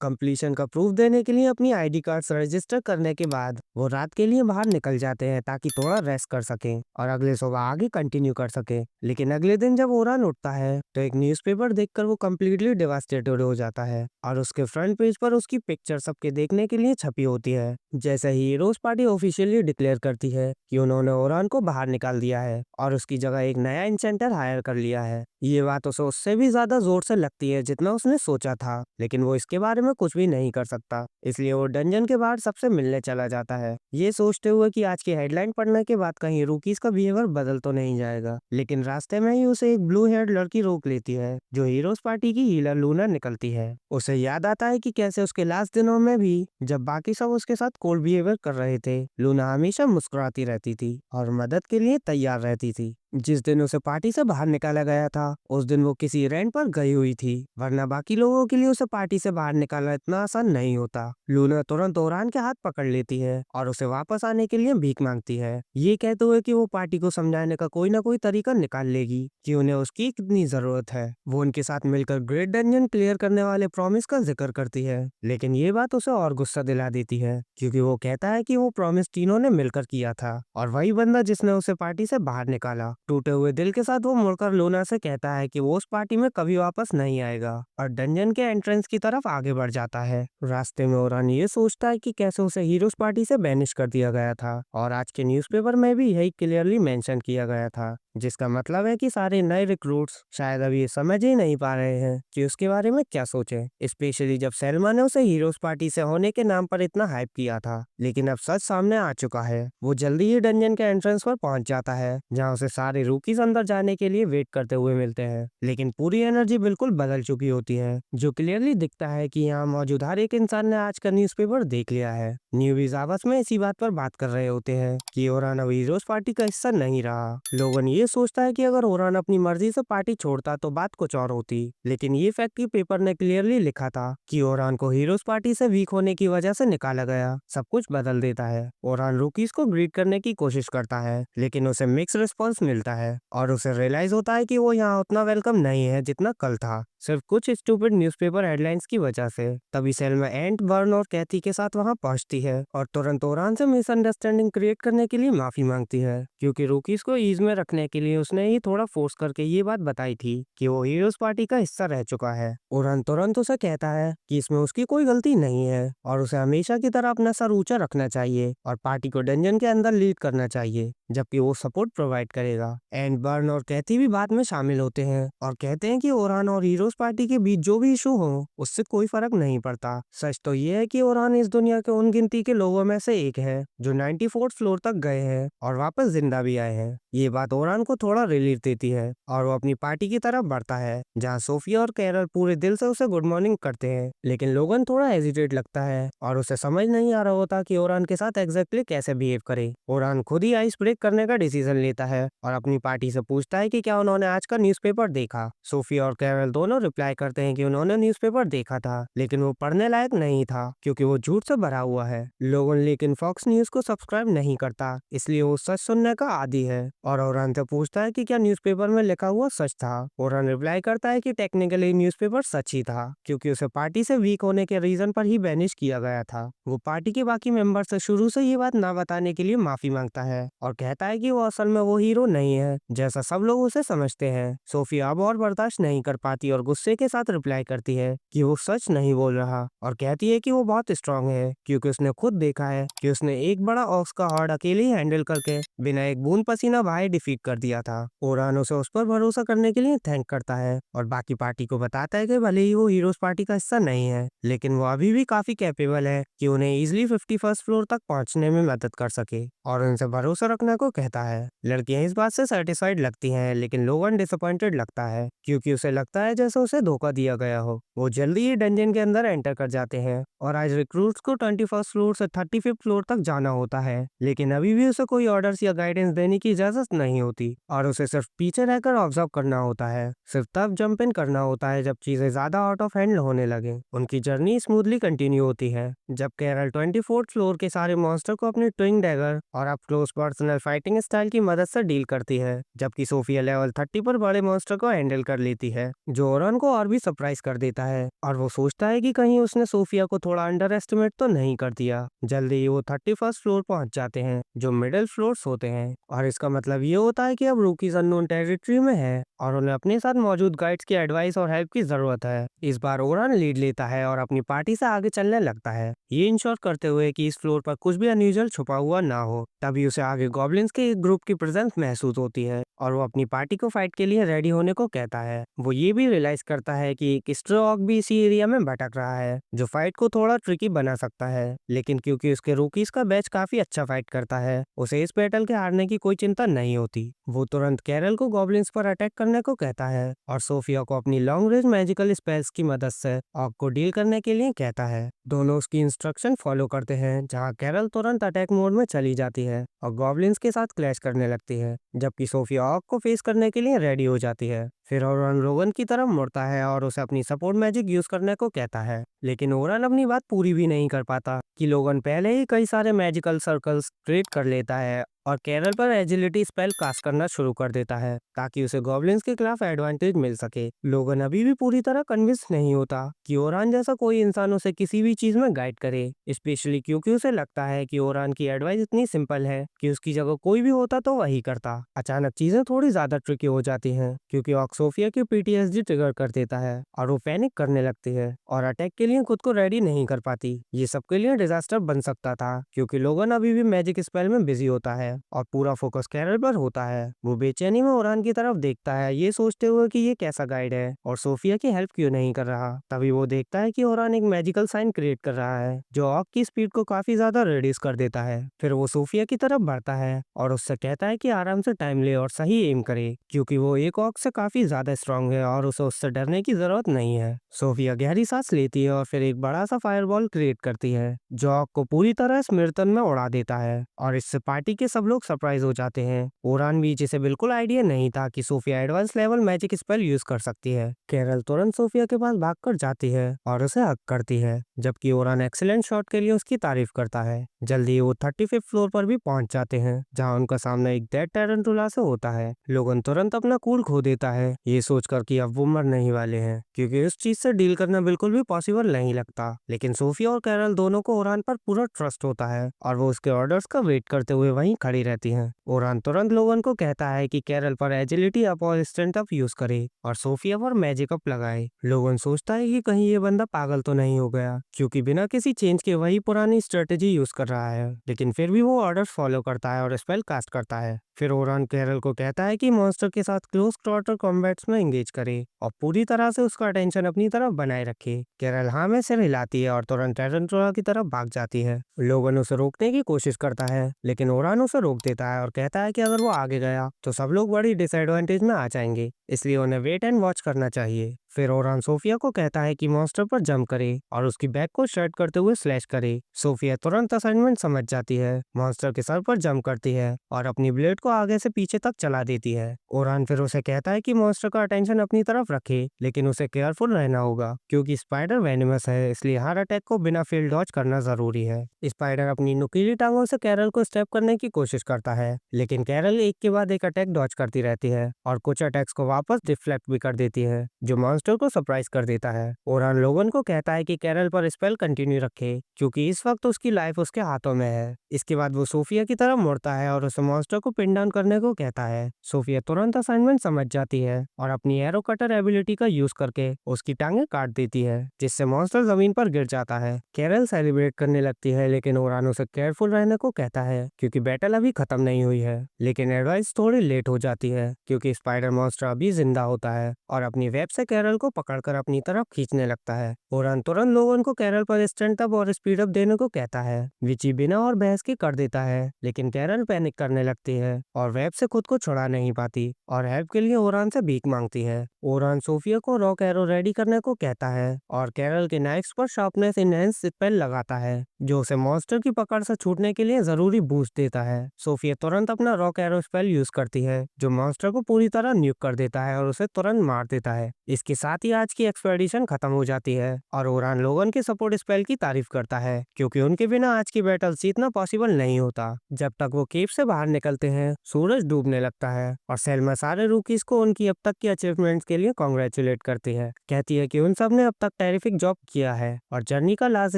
कंप्लीशन का प्रूफ देने के लिए अपनी आईडी कार्ड्स रजिस्टर करने के बाद वो रात के लिए बाहर निकल जाते हैं ताकि थोड़ा रेस्ट कर सकें और अगले सुबह आगे कंटिन्यू कर सकें। लेकिन अगले दिन जब ओरान उठता है तो एक न्यूज़पेपर देखकर वो कम्प्लीटली डेवास्टेटेड हो जाता है और उसके फ्रंट पेज पर उसकी पिक्चर सबके देखने के लिए छपी होती है। जैसे ही हीरोज पार्टी ऑफिशियली डिक्लेयर करती है कि उन्होंने ओरान को बाहर निकाल दिया है और उसकी जगह एक नया इंसेंटर हायर कर लिया है। ये बात उसे उससे भी ज्यादा जोर से लगती है जितना उसने सोचा था, लेकिन वो इसके बारे में कुछ भी नहीं कर सकता, इसलिए वो डंजन के बाहर सबसे मिलने चला जाता है, ये सोचते हुए कि आज की हेडलाइन पढ़ने के बाद कहीं रूकीज का बिहेवियर बदल तो नहीं जाएगा। लेकिन रास्ते में ही उसे एक ब्लू हेयर्ड लड़की रोक लेती है जो हीरोज पार्टी की हीलर लूना निकलती है। उसे याद आता है कि कैसे उसके लास्ट दिनों में भी जब बाकी सब उसके साथ कोल्ड बिहेवियर कर रहे थे, लूना हमेशा मुस्कुराती रहती थी और मदद के लिए तैयार रहती थी। जिस दिन उसे पार्टी से बाहर निकाला गया था उस दिन वो किसी रेंट पर गई हुई थी, वरना बाकी लोगों के लिए उसे पार्टी से बाहर निकालना इतना आसान नहीं होता। लूना तुरंत ओरान के हाथ पकड़ लेती है और उसे वापस आने के लिए भीख मांगती है, ये कहते हुए कि वो पार्टी को समझाने का कोई ना कोई तरीका निकाल लेगी कि उन्हें उसकी कितनी जरूरत है। वो उनके साथ मिलकर ग्रेट डंजन क्लियर करने वाले प्रॉमिस का जिक्र करती है, लेकिन ये बात उसे और गुस्सा दिला देती है क्योंकि वो कहता है कि वो प्रॉमिस तीनों ने मिलकर किया था और वही बंदा जिसने उसे पार्टी से बाहर निकाला। टूटे हुए दिल के साथ वो मुड़कर लूना से कहता है कि वो उस पार्टी में कभी वापस नहीं आएगा और डंजन के एंट्रेंस की तरफ आगे बढ़ जाता है। रास्ते में ओरान ये सोचता है कि कैसे उसे हीरोज पार्टी से बैनिश कर दिया गया था और आज के न्यूज़पेपर में भी यही क्लियरली मेंशन किया गया था, जिसका मतलब है कि सारे नए रिक्रूट्स शायद अभी ये समझ ही नहीं पा रहे हैं कि उसके बारे में क्या सोचे, स्पेशली जब सैल्मा ने उसे हीरोज पार्टी से होने के नाम पर इतना हाइप किया था। लेकिन अब सच सामने आ चुका है। वो जल्दी ही डंजन के एंट्रेंस पर पहुंच जाता है जहां उसे सारे रूकीज अंदर जाने के लिए वेट करते हुए मिलते हैं, लेकिन पूरी एनर्जी बिल्कुल बदल चुकी होती है, जो क्लियरली दिखता है कि यहाँ मौजूद हर एक इंसान ने आज का न्यूज़पेपर देख लिया है। न्यूबीज आपस में इसी बात पर बात कर रहे होते हैं कि ओरान अब हीरोज पार्टी का हिस्सा नहीं रहा। लोगन ये सोचता है कि अगर ओरान अपनी मर्जी से पार्टी छोड़ता तो बात कुछ और होती, लेकिन ये फैक्ट पेपर ने क्लियरली लिखा था कि ओरान को हीरोज पार्टी से वीक होने की वजह से निकाला गया सब कुछ बदल देता है। ओरान रूकीज को ग्रीट करने की कोशिश करता है, लेकिन उसे मिक्स रिस्पॉन्स मिलता है और उसे रियलाइज होता है कि वो यहाँ उतना वेलकम नहीं है जितना कल था, सिर्फ कुछ स्टूपिड न्यूज़पेपर हेडलाइंस की वजह से। तभी सेल्मा एंट, बर्न और कैथी के साथ वहां पहुंचती है और तुरंत ओरान से मिसअंडरस्टैंडिंग क्रिएट करने के लिए माफी मांगती है, क्योंकि रूकीज को ईज में रखने के लिए उसने ही थोड़ा फोर्स करके ये बात बताई थी कि वो हीरोज पार्टी का हिस्सा रह चुका है। ओरान तुरंत उसे कहता है कि इसमें उसकी कोई गलती नहीं है और उसे हमेशा की तरह अपना सर ऊंचा रखना चाहिए और पार्टी को डंजन के अंदर लीड करना चाहिए, जबकि वो सपोर्ट प्रोवाइड करेगा। एंड, बर्न और कैथी भी बात में शामिल होते हैं और कहते हैं कि ओरान और हीरोज पार्टी के बीच जो भी इशू हो उससे कोई फर्क नहीं पड़ता। सच तो ये है कि ओरान इस दुनिया के उन गिनती के लोगों में से एक है जो 94th फ्लोर तक गए हैं और वापस जिंदा भी आए हैं। ये बात ओरान को थोड़ा रिलीफ देती है और वो अपनी पार्टी की तरफ बढ़ता है जहाँ सोफिया और कैरल पूरे दिल से उसे गुड मॉर्निंग करते हैं, लेकिन लोगन थोड़ा हेजिटेट लगता है और उसे समझ नहीं आ रहा होता कि ओरान के साथ एग्जैक्टली कैसे बिहेव करे। ओरान खुद ही आइस ब्रेक करने का डिसीजन लेता है और अपनी पार्टी से पूछता है कि क्या उन्होंने आज का न्यूज़पेपर देखा। सोफिया और कैरल दोनों रिप्लाई करते हैं कि उन्होंने न्यूज़पेपर देखा था, लेकिन वो पढ़ने लायक नहीं था क्योंकि वो झूठ से भरा हुआ है। लोगन लेकिन फॉक्स न्यूज को सब्सक्राइब नहीं करता, इसलिए वो सच सुनने का आदी है और ओरान से पूछता है कि क्या न्यूज़पेपर में लिखा हुआ सच था। ओरान रिप्लाई करता है कि टेक्निकली न्यूज़पेपर सच ही था क्योंकि उसे पार्टी से वीक होने के रीजन पर ही बैनिश किया गया था। वो पार्टी के बाकी मेंबर से शुरू से ये बात ना बताने के लिए माफी मांगता है और कहता है कि वो असल में वो हीरो नहीं है जैसा सब लोग उसे समझते हैं। सोफिया अब और बर्दाश्त नहीं कर पाती और गुस्से के साथ रिप्लाई करती है कि वो सच नहीं बोल रहा और कहती है कि वो बहुत स्ट्रांग है क्योंकि उसने खुद देखा है कि उसने एक बड़ा ऑक्स का हॉर्ड अकेले ही हैंडल करके बिना एक बूंद पसीना बहाए डिफीट कर दिया था। ओरान उसे उस पर भरोसा करने के लिए थैंक करता है और बाकी पार्टी को बताता है कि भले ही वो हीरोज पार्टी का हिस्सा नहीं है, लेकिन वो अभी भी काफी कैपेबल है कि उन्हें इजिली 51st फ्लोर तक पहुंचने में मदद कर सके और उनसे भरोसा रखना को कहता है। लड़कियां इस बात से सेटिस्फाइड लगती हैं, लेकिन लोगन डिसअपॉइंटेड लगता है क्योंकि उसे लगता है जैसे उसे धोखा दिया गया हो। वो जल्दी ही डंजन के अंदर एंटर कर जाते हैं और आज रिक्रूट्स को 21st फ्लोर से 35th फ्लोर तक जाना होता है, लेकिन अभी भी उसे कोई ऑर्डर्स या गाइडेंस देने की इजाजत नहीं होती और उसे सिर्फ पीछे रहकर ऑब्जर्व करना होता है। सिर्फ तब जंप इन करना होता है जब चीजें ज्यादा आउट ऑफ हैंड होने लगे। उनकी जर्नी स्मूथली कंटिन्यू होती है जब कैरल 24th फ्लोर के सारे मॉन्स्टर को अपने ट्विंग डैगर और up close personal fighting style की मदद से डील करती है, जबकि सोफिया लेवल 30 पर बड़े मॉन्स्टर को हैंडल कर लेती है, जो ओरन को और भी सरप्राइज कर देता है और वो सोचता है कि कहीं उसने सोफिया को थोड़ा अंडर एस्टिमेट तो नहीं कर दिया। जल्दी ही वो 31st फ्लोर पहुंच जाते हैं जो मिडिल फ्लोर्स होते हैं और इसका मतलब ये होता है कि अब रूकीज अननोन टेरिटरी में है और उन्हें अपने साथ मौजूद गाइड्स की एडवाइस और हेल्प की जरूरत है। इस बार ओरन लीड लेता है और अपनी पार्टी से आगे चलने लगता है, ये इंश्योर करते हुए कि इस फ्लोर पर कुछ भी अनयूजुअल छुपा हुआ ना हो। तभी उसे आगे गॉब्लिन्स के एक ग्रुप की प्रेजेंस महसूस होती है और वो अपनी पार्टी को फाइट के लिए रेडी होने को कहता है। वो ये भी रियलाइज करता है कि एक स्ट्रॉक भी इसी एरिया में भटक रहा है जो फाइट को थोड़ा ट्रिकी बना सकता है, लेकिन क्योंकि उसके रूकीज का बैच काफी अच्छा फाइट करता है, उसे इस बैटल के हारने की कोई चिंता नहीं होती। वो तुरंत कैरल को गॉब्लिन्स पर अटैक करने को कहता है और सोफिया को अपनी लॉन्ग रेंज मैजिकल स्पेल्स की मदद से ऑग को डील करने के लिए कहता है। दोनों उसकी इंस्ट्रक्शन फॉलो करते हैं, जहां कैरल तुरंत अटैक मोड में चली जाती है और गॉब्लिन्स के साथ क्लैश करने लगती है, जबकि सोफिया ऑग को फेस करने के लिए रेडी हो जाती है। फिर ओरन लोगन की तरफ मुड़ता है और उसे अपनी सपोर्ट मैजिक यूज करने को कहता है, लेकिन ओरन अपनी बात पूरी भी नहीं कर पाता कि लोगन पहले ही कई सारे मैजिकल सर्कल्स क्रिएट कर लेता है और कैरल पर एजिलिटी स्पेल कास्ट करना शुरू कर देता है ताकि उसे गॉब्लिन्स के खिलाफ एडवांटेज मिल सके। लोगन अभी भी पूरी तरह कन्विंस नहीं होता कि ओरान जैसा कोई इंसान उसे किसी भी चीज में गाइड करे, स्पेशली क्योंकि उसे लगता है कि ओरान की एडवाइस इतनी सिंपल है कि उसकी जगह कोई भी होता तो वही करता। अचानक चीजें थोड़ी ज्यादा ट्रिकी हो जाती हैं क्योंकि सोफिया की पीटीएसडी ट्रिगर कर देता है और वो पैनिक करने लगती है और अटैक के लिए खुद को रेडी नहीं कर पाती। ये सबके लिए डिजास्टर बन सकता था क्योंकि लोगन अभी भी मैजिक स्पेल में बिजी होता है और पूरा फोकस कैरल पर होता है। वो बेचैनी में ओरान की तरफ देखता है, ये सोचते हुए कि ये कैसा गाइड है और सोफिया की हेल्प क्यों नहीं कर रहा। तभी वो देखता है कि ओरान एक मैजिकल साइन क्रिएट कर रहा है जो ऑग की स्पीड को काफी ज्यादा रिड्यूस कर देता है। फिर वो सोफिया की तरफ बढ़ता है और उससे कहता है कि आराम से टाइम ले और सही एम करे क्योंकि वो एक ऑग से काफी ज्यादा स्ट्रांग है और उसे उससे डरने की जरूरत नहीं है। सोफिया गहरी सांस लेती है और फिर एक बड़ा सा फायरबॉल क्रिएट करती है जो ऑग को पूरी तरह स्मृतन में उड़ा देता है और इससे पार्टी के सब लोग सरप्राइज हो जाते हैं। ओरान भी जिसे बिल्कुल आइडिया नहीं था कि Sophia advance level magic spell use कर सकती है। कैरल तुरंत सोफिया के पास भागकर जाती है और उसे हक करती है, जबकि ओरान एक्सीलेंट शॉट के लिए उसकी तारीफ करता है। जल्दी वो 35th फ्लोर पर भी पहुंच जाते हैं जहां उनका सामना एक डेड टैरेंटुला से होता है। लोगन तुरंत अपना कूल खो देता है, ये सोचकर कि अब वो मरने ही वाले हैं क्योंकि उस चीज से डील करना बिल्कुल भी पॉसिबल नहीं लगता। लेकिन सोफिया और कैरल दोनों को ओरान पर पूरा ट्रस्ट होता है और वो उसके ऑर्डर्स का वेट करते हुए वहीं खड़ी रहती हैं। ओरान तुरंत लोगन को कहता है कि कैरल पर एजिलिटी अप और स्ट्रेंथ अप यूज करे और सोफिया पर मैजिक अप लगाए। लोगन सोचता है कि कहीं ये बंदा पागल तो नहीं हो गया क्योंकि बिना किसी चेंज के वही पुरानी स्ट्रेटेजी यूज कर रहा है, लेकिन फिर भी वो ऑर्डर फॉलो करता है और स्पेल कास्ट करता है। फिर ओरान कैरल को कहता है कि मॉन्स्टर के साथ क्लोज क्वार्टर कॉम्बैट्स में एंगेज करे और पूरी तरह से उसका अटेंशन अपनी तरफ बनाए रखे। कैरल हाँ में सिर हिलाती है और तुरंत टैरेंटुला की तरफ भाग जाती है। लोगन उसे रोकने की कोशिश करता है, लेकिन ओरान उसे रोक देता है और कहता है कि अगर वो आगे गया तो सब लोग बड़ी डिसएडवांटेज में आ जाएंगे, इसलिए उन्हें वेट एंड वॉच करना चाहिए। फिर ओरान सोफिया को कहता है कि मॉन्स्टर पर जंप करे और उसकी बैक को शर्ट करते हुए स्लैश करे। सोफिया तुरंत असाइनमेंट समझ जाती है, मॉन्स्टर के सर पर जंप करती है और अपनी ब्लेड को आगे से पीछे तक चला देती है। ओरान फिर उसे कहता है कि मॉन्स्टर का अटेंशन अपनी तरफ रखे, लेकिन उसे केयरफुल रहना होगा क्योंकि स्पाइडर वेनमस है, इसलिए हर अटैक को बिना फील्ड डॉज करना जरूरी है। स्पाइडर अपनी नुकीली टांगों से कैरल को स्टेप करने की कोशिश करता है, लेकिन कैरल एक के बाद एक अटैक डॉज करती रहती है और कुछ अटैक्स को वापस डिफ्लेक्ट भी कर देती है जो मॉन्स्टर को सरप्राइज कर देता है। ओरान लोगन को कहता है कि कैरल पर स्पेल कंटिन्यू रखे क्योंकि इस वक्त उसकी लाइफ उसके हाथों में है। इसके बाद वो सोफिया की तरफ मुड़ता है और उसे मॉन्स्टर को पिन डाउन करने को कहता है। सोफिया तुरंत असाइनमेंट समझ जाती है और अपनी एरो कटर एबिलिटी का यूज करके उसकी टांगे काट देती है, जिससे मॉन्स्टर जमीन पर गिर जाता है। कैरल सेलिब्रेट करने लगती है, लेकिन ओरान उसे केयरफुल रहने को कहता है क्योंकि बैटल अभी खत्म नहीं हुई है। लेकिन एडवाइस थोड़ी लेट हो जाती है क्योंकि स्पाइडर मॉन्स्टर अभी जिंदा होता है और अपनी वेब से कैरल कैरल को पकड़कर अपनी तरफ खींचने लगता है। ओरान तुरंत लोगन को कैरल पर स्टंट अप और स्पीड अप देने को कहता है। विची बिना और बहस के कर देता है, लेकिन कैरल पैनिक करने लगती है और वेब से खुद को छुड़ा नहीं पाती और हेल्प के लिए ओरान से भीख मांगती है। ओरान सोफिया को रॉक एरो रेडी करने को कहता है और कैरल के नाइफ्स पर शार्पनेस इनहेंस स्पेल लगाता है, जो उसे मॉन्स्टर की पकड़ से छूटने के लिए जरूरी बूस्ट देता है। सोफिया तुरंत अपना रॉक एरो स्पेल यूज करती है, जो मॉन्स्टर को पूरी तरह न्यूक कर देता है और उसे तुरंत मार देता है। इसके साथ ही आज की एक्सपेडिशन खत्म हो जाती है और ओरान लोगन के सपोर्ट स्पेल की तारीफ करता है, क्योंकि उनके बिना आज की बैटल जीतना पॉसिबल नहीं होता। जब तक वो केव से बाहर निकलते हैं, सूरज डूबने लगता है और सेल्मा सारे रूकीज को उनकी अब तक की अचीवमेंट्स के लिए कॉन्ग्रेचुलेट करती है। कहती है कि उन सब ने अब तक टेरिफिक जॉब किया है और जर्नी का लास्ट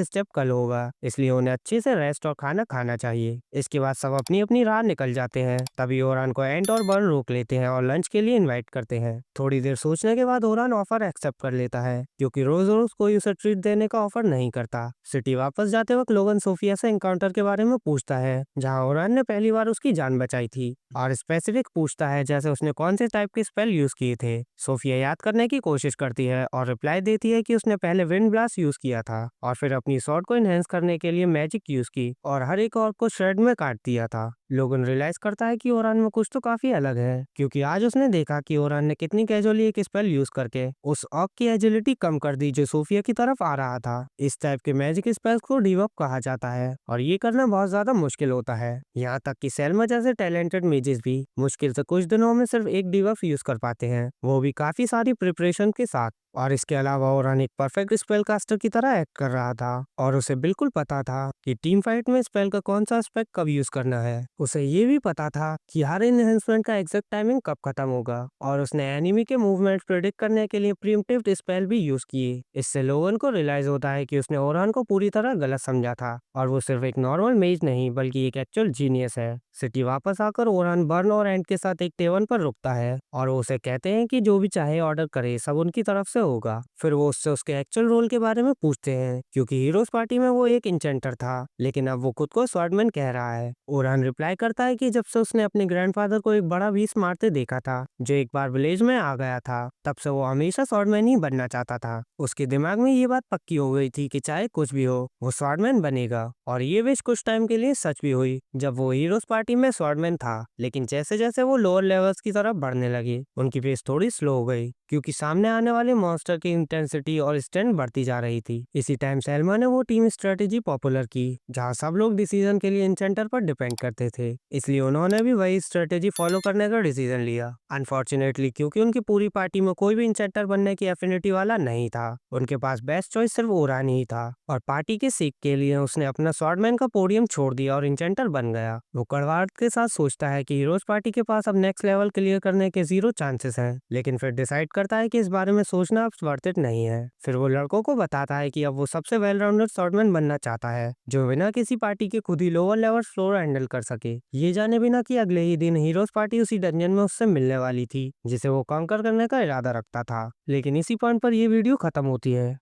स्टेप कल होगा, इसलिए उन्हें अच्छे से रेस्ट और खाना खाना चाहिए। इसके बाद सब अपनी अपनी राह निकल जाते हैं। तभी ओरान को एंट और बर्न रोक लेते हैं और लंच के लिए इनवाइट करते हैं। थोड़ी देर सोचने के बाद ओरान ऑफर एक्सेप्ट कर लेता है, क्योंकि रोज रोज कोई उसे ट्रीट देने का ऑफर नहीं करता। सिटी वापस जाते वक्त लोगन सोफिया से एनकाउंटर के बारे में पूछता है, जहाँ ओरान ने पहली बार उसकी जान बचाई थी, और स्पेसिफिक पूछता है जैसे उसने कौन से टाइप के स्पेल यूज किए थे। सोफिया याद करने की कोशिश करती है और रिप्लाई देती है कि उसने पहले विंड ब्लास्ट यूज किया था और फिर अपनी स्वॉर्ड को इनहेंस करने के लिए मैजिक यूज की और हर एक ऑर्क को श्रेड में काट दिया था। लोगन रियलाइज करता है कि ओरान में कुछ तो काफी अलग है, क्योंकि आज उसने देखा कि ओरान ने कितनी कैजुअली एक स्पेल यूज करके उस ऑर्क की एजिलिटी कम कर दी जो सोफिया की तरफ आ रहा था। इस टाइप के मैजिक स्पेल्स को डिवप कहा जाता है और ये करना बहुत ज्यादा मुश्किल होता है। यहाँ तक कि सेल्मा जैसे टैलेंटेड मेजेस भी मुश्किल से कुछ दिनों में सिर्फ एक डिवप यूज कर पाते हैं, वो भी काफी सारी प्रिपरेशन के साथ। और इसके अलावा ओरान एक परफेक्ट स्पेल कास्टर की तरह एक्ट कर रहा था और उसे बिल्कुल पता था कि टीम फाइट में स्पेल का कौन सा एस्पेक्ट कब यूज करना है। उसे ये भी पता था कि हर एनहेंसमेंट का एग्जैक्ट टाइमिंग कब खत्म होगा और उसने एनिमी के मूवमेंट प्रेडिक्ट करने के लिए प्रीम्प्टिव स्पेल भी यूज किए। इससे लोगन को रियलाइज होता है कि उसने ओरान को पूरी तरह गलत समझा था और वो सिर्फ एक नॉर्मल मेज नहीं बल्कि एक एक्चुअल जीनियस है। सिटी वापस आकर ओरान बर्न और एंड के साथ एक टेबल पर रुकता है और वो उसे कहते हैं कि जो भी चाहे ऑर्डर करे सब उनकी तरफ से होगा। फिर वो उससे उसके एक्चुअल रोल के बारे में पूछते हैं, क्योंकि हीरोज पार्टी में वो एक इंचेंटर था, लेकिन अब वो खुद को स्वॉर्डमैन कह रहा है। ओरान रिप्लाई करता है कि जब से उसने अपने ग्रैंडफादर को एक बड़ा बीस्ट मारते देखा था जो एक बार विलेज में आ गया था, तब से वो हमेशा स्वॉर्डमैन ही बनना चाहता था। उसके दिमाग में ये बात पक्की हो गई थी कि चाहे कुछ भी हो वो स्वॉर्डमैन बनेगा, और ये विश कुछ टाइम के लिए सच भी हुई जब वो हीरोज पार्टी में स्वॉर्डमैन था। लेकिन जैसे जैसे वो लोअर लेवल्स की तरफ बढ़ने लगे, उनकी पेस थोड़ी स्लो हो गई, क्योंकि सामने आने वाले मॉन्स्टर की इंटेंसिटी और स्ट्रेंथ बढ़ती जा रही थी। इसी टाइम सेल्मा ने वो टीम स्ट्रेटेजी पॉपुलर की जहां सब लोग डिसीजन के लिए इंचेंटर पर डिपेंड करते थे, इसलिए उन्होंने भी वही स्ट्रेटेजी फॉलो करने का डिसीजन लिया। अनफॉर्चुनेटली क्योंकि उनकी पूरी पार्टी में कोई भी इंचेंटर बनने की एफिनिटी वाला नहीं था, उनके पास बेस्ट चॉइस सिर्फ ओरान ही था, और पार्टी के सीख के लिए उसने अपना स्वॉर्डमैन का पोडियम छोड़ दिया और इंचेंटर बन गया। वो कड़वाहट के साथ सोचता है कि हीरोज पार्टी के पास अब नेक्स्ट लेवल क्लियर करने के 0 चांसेस हैं, लेकिन फिर डिसाइड करता है कि इस बारे में सोचना अब वर्थ इट नहीं है। फिर वो लड़कों को बताता है कि अब वो सबसे वेल राउंडेड स्वॉर्डमैन बनना चाहता है, जो बिना किसी पार्टी के खुद ही लोअर लेवल फ्लोर हैंडल कर सके, ये जाने बिना कि अगले ही दिन हीरोज पार्टी उसी डंजन में उससे मिलने वाली थी जिसे वो कॉन्कर करने का इरादा रखता था। लेकिन इसी पॉइंट पर ये वीडियो खत्म होती है।